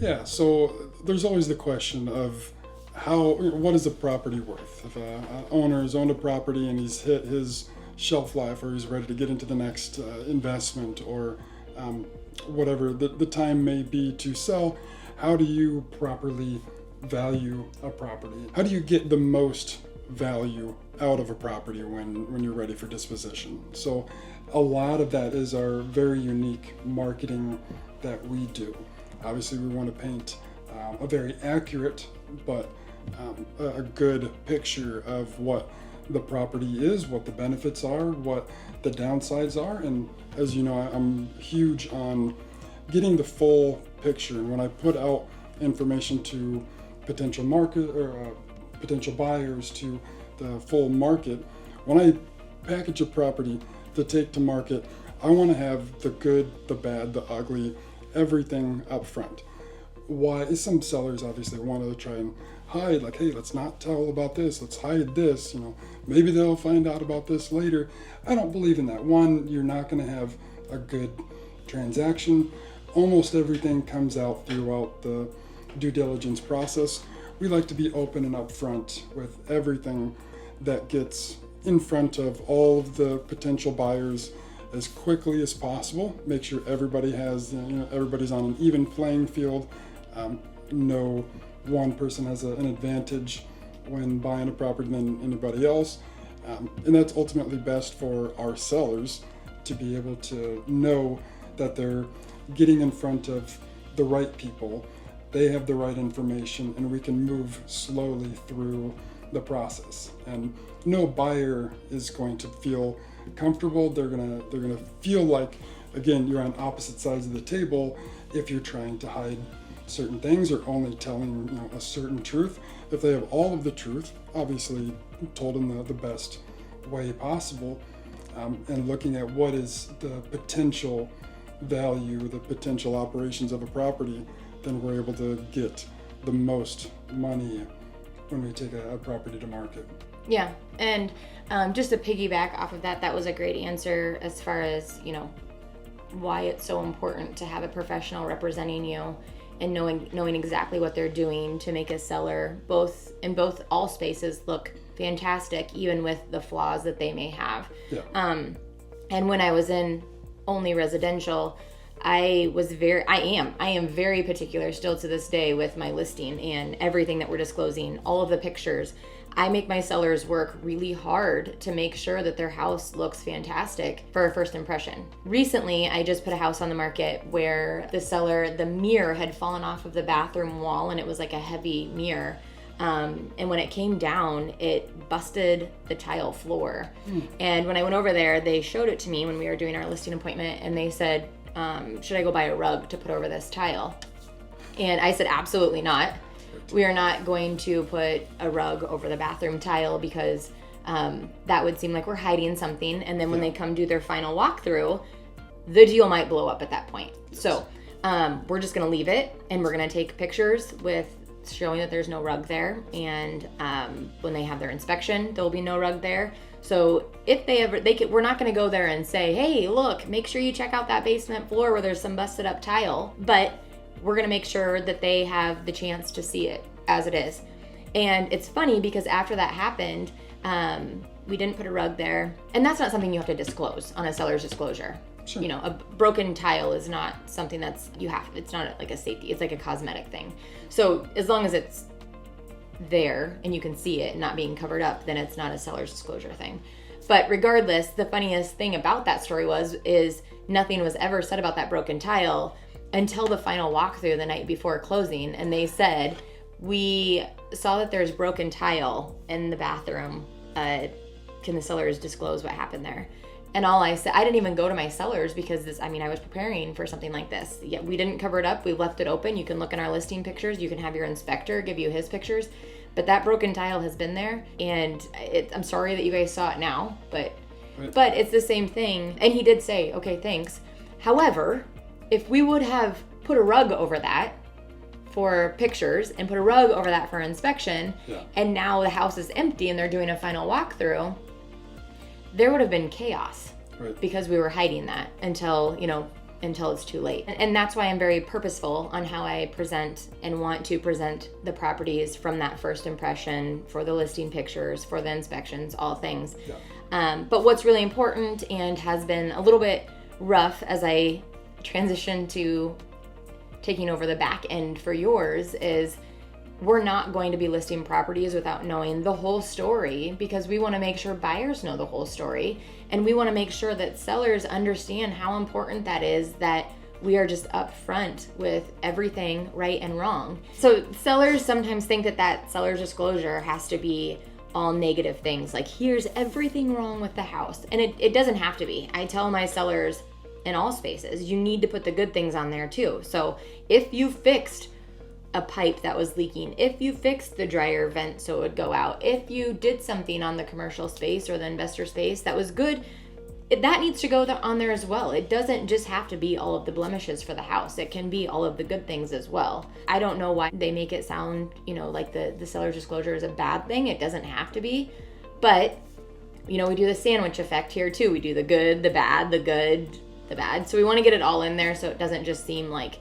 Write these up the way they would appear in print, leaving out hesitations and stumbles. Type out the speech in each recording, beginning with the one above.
Yeah, so there's always the question of what is a property worth? If an owner has owned a property and he's hit his shelf life, or he's ready to get into the next investment, or um, whatever the time may be to sell, how do you properly value a property? How do you get the most value out of a property when you're ready for disposition? So a lot of that is our very unique marketing that we do. Obviously, we want to paint a very accurate but a good picture of what the property is, what the benefits are, what the downsides are. And as you know, I'm huge on getting the full picture. And when I put out information to potential market or potential buyers, to the full market, when I package a property to take to market, I want to have the good, the bad, the ugly, everything up front. Why? Some sellers obviously want to try and hide, like, hey, let's not tell about this, let's hide this, maybe they'll find out about this later. I don't believe in that. One, you're not going to have a good transaction. Almost everything comes out throughout the due diligence process. We like to be open and upfront with everything that gets in front of all of the potential buyers as quickly as possible. Make sure everybody has, everybody's on an even playing field. No one person has an advantage when buying a property than anybody else. And that's ultimately best for our sellers to be able to know that they're getting in front of the right people. They have the right information, and we can move slowly through the process. And no buyer is going to feel comfortable. They're gonna feel like, again, you're on opposite sides of the table if you're trying to hide certain things or only telling a certain truth. If they have all of the truth, obviously told in the best way possible, and looking at what is the potential value, the potential operations of a property, then we're able to get the most money when we take a property to market. Yeah, and just to piggyback off of that, that was a great answer as far as, why it's so important to have a professional representing you and knowing exactly what they're doing to make a seller all spaces look fantastic, even with the flaws that they may have. Yeah. And when I was in only residential, I am very particular still to this day with my listing and everything that we're disclosing, all of the pictures. I make my sellers work really hard to make sure that their house looks fantastic for a first impression. Recently, I just put a house on the market where the mirror had fallen off of the bathroom wall, and it was like a heavy mirror. And when it came down, it busted the tile floor. And when I went over there, they showed it to me when we were doing our listing appointment, and they said, should I go buy a rug to put over this tile? And I said, absolutely not. We are not going to put a rug over the bathroom tile because that would seem like we're hiding something. And then when they come do their final walkthrough, the deal might blow up at that point. Yes. So we're just going to leave it, and we're going to take pictures with showing that there's no rug there. And when they have their inspection, there'll be no rug there. So if we're not going to go there and say, hey, look, make sure you check out that basement floor where there's some busted up tile. But we're going to make sure that they have the chance to see it as it is. And it's funny because after that happened, we didn't put a rug there. And that's not something you have to disclose on a seller's disclosure. Sure. A broken tile is not something it's not like a safety, it's like a cosmetic thing. So as long as it's there and you can see it not being covered up, then it's not a seller's disclosure thing. But regardless, the funniest thing about that story is nothing was ever said about that broken tile until the final walkthrough the night before closing. And they said, we saw that there's broken tile in the bathroom. Can the sellers disclose what happened there? And all I said, I didn't even go to my sellers because I was preparing for something like this. Yeah, we didn't cover it up. We left it open. You can look in our listing pictures. You can have your inspector give you his pictures. But that broken tile has been there. And I'm sorry that you guys saw it now, but it's the same thing. And he did say, okay, thanks. However, if we would have put a rug over that for pictures and put a rug over that for inspection, and now the house is empty and they're doing a final walkthrough, there would have been chaos because we were hiding that until, until it's too late. And that's why I'm very purposeful on how I present and want to present the properties from that first impression, for the listing pictures, for the inspections, all things. Yeah. But what's really important and has been a little bit rough as I transition to taking over the back end for yours is we're not going to be listing properties without knowing the whole story, because we want to make sure buyers know the whole story, and we want to make sure that sellers understand how important that is, that we are just upfront with everything right and wrong. So sellers sometimes think that seller's disclosure has to be all negative things, like here's everything wrong with the house, and it doesn't have to be. I tell my sellers in all spaces, you need to put the good things on there too. So if you fixed a pipe that was leaking, if you fixed the dryer vent so it would go out, if you did something on the commercial space or the investor space that was good, that needs to go on there as well. It doesn't just have to be all of the blemishes for the house. It can be all of the good things as well. I don't know why they make it sound, like the seller's disclosure is a bad thing. It doesn't have to be. But, we do the sandwich effect here too. We do the good, the bad, the good, the bad. So we want to get it all in there so it doesn't just seem like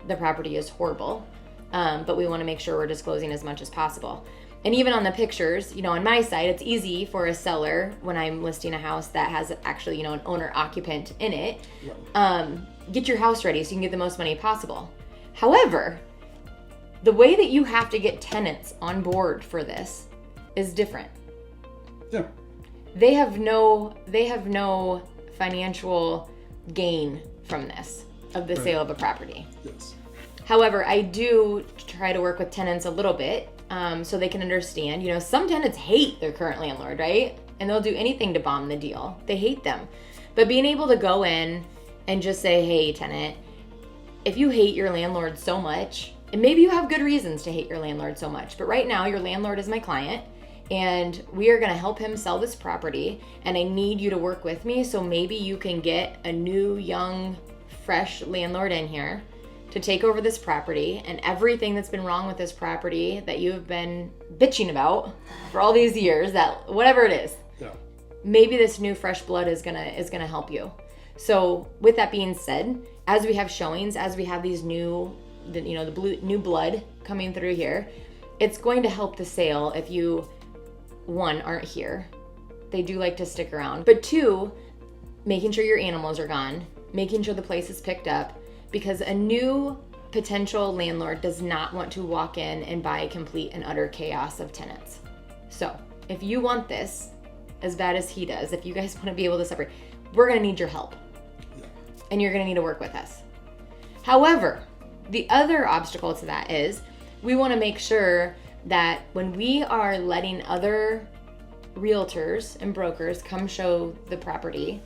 the property is horrible. But we want to make sure we're disclosing as much as possible. And even on the pictures, on my side, it's easy for a seller when I'm listing a house that has actually, an owner occupant in it, get your house ready so you can get the most money possible. However, the way that you have to get tenants on board for this is different. Yeah. They have no financial gain from this, of the sale of a property. Yes. However, I do try to work with tenants a little bit so they can understand. Some tenants hate their current landlord, right? And they'll do anything to bomb the deal. They hate them. But being able to go in and just say, hey, tenant, if you hate your landlord so much, and maybe you have good reasons to hate your landlord so much, but right now your landlord is my client, and we are going to help him sell this property, and I need you to work with me, so maybe you can get a new, young, fresh landlord in here to take over this property, and everything that's been wrong with this property that you have been bitching about for all these years, that whatever it is, maybe this new fresh blood is gonna help you. So with that being said, as we have showings, as we have these new blood coming through here, it's going to help the sale if you, one, aren't here. They do like to stick around. But two, making sure your animals are gone, making sure the place is picked up, because a new potential landlord does not want to walk in and buy a complete and utter chaos of tenants. So if you want this as bad as he does, if you guys want to be able to separate, we're going to need your help. And you're going to need to work with us. However, the other obstacle to that is we want to make sure that when we are letting other realtors and brokers come show the property,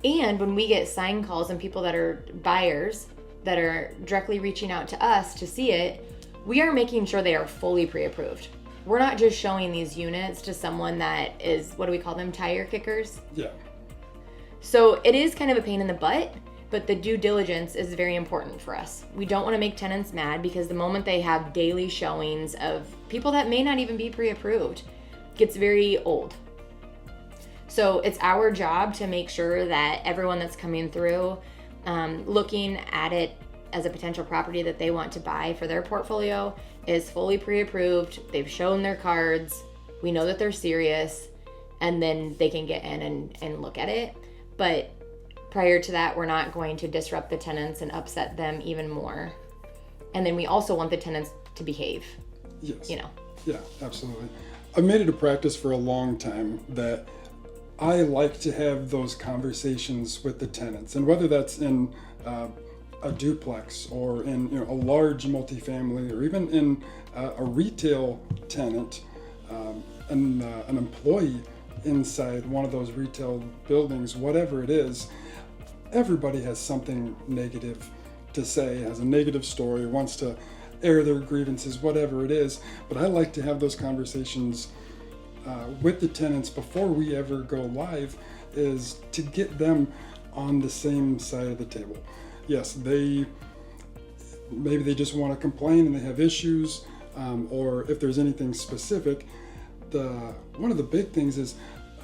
and when we get sign calls and people that are buyers that are directly reaching out to us to see it, we are making sure they are fully pre-approved. We're not just showing these units to someone that is, what do we call them, tire kickers? Yeah. So it is kind of a pain in the butt, but the due diligence is very important for us. We don't want to make tenants mad, because the moment they have daily showings of people that may not even be pre-approved, it gets very old. So it's our job to make sure that everyone that's coming through, looking at it as a potential property that they want to buy for their portfolio, is fully pre-approved. They've shown their cards. We know that they're serious, and then they can get in and look at it. But prior to that, we're not going to disrupt the tenants and upset them even more. And then we also want the tenants to behave. Yes. Yeah, absolutely. I've made it a practice for a long time that I like to have those conversations with the tenants, and whether that's in a duplex or in a large multifamily, or even in a retail tenant, an employee inside one of those retail buildings, whatever it is, everybody has something negative to say, has a negative story, wants to air their grievances, whatever it is. But I like to have those conversations with the tenants before we ever go live, is to get them on the same side of the table. Yes, maybe they just want to complain and they have issues, or if there's anything specific. One of the big things is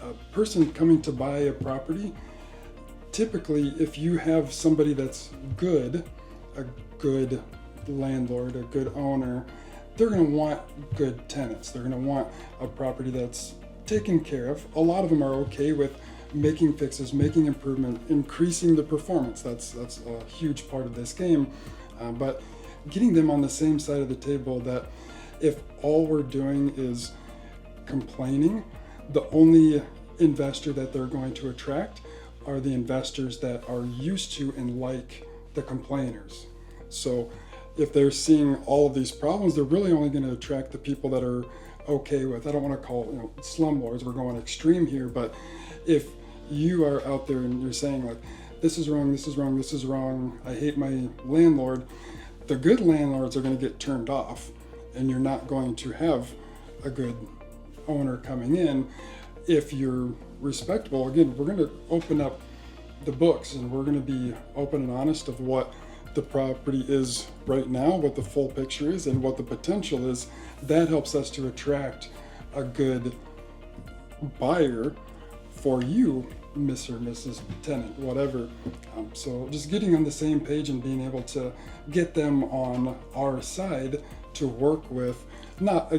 a person coming to buy a property, typically, if you have somebody that's good, a good landlord, a good owner, they're going to want good tenants. They're going to want a property that's taken care of. A lot of them are okay with making fixes, making improvement, increasing the performance. That's a huge part of this game. But getting them on the same side of the table, that if all we're doing is complaining, the only investor that they're going to attract are the investors that are used to and like the complainers. So if they're seeing all of these problems, they're really only going to attract the people that are okay with, I don't want to call slumlords, we're going extreme here, but if you are out there and you're saying like, this is wrong, this is wrong, this is wrong, I hate my landlord, the good landlords are going to get turned off, and you're not going to have a good owner coming in. If you're respectable, again, we're going to open up the books and we're going to be open and honest of what the property is right now, what the full picture is, and what the potential is. That helps us to attract a good buyer for you, Mr. or Mrs. Tenant, whatever. So just getting on the same page and being able to get them on our side to work with, not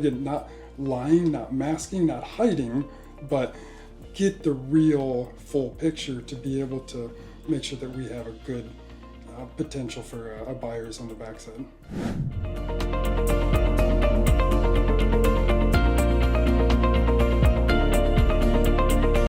lying, not masking, not hiding, but get the real full picture to be able to make sure that we have a good potential for buyers on the backside.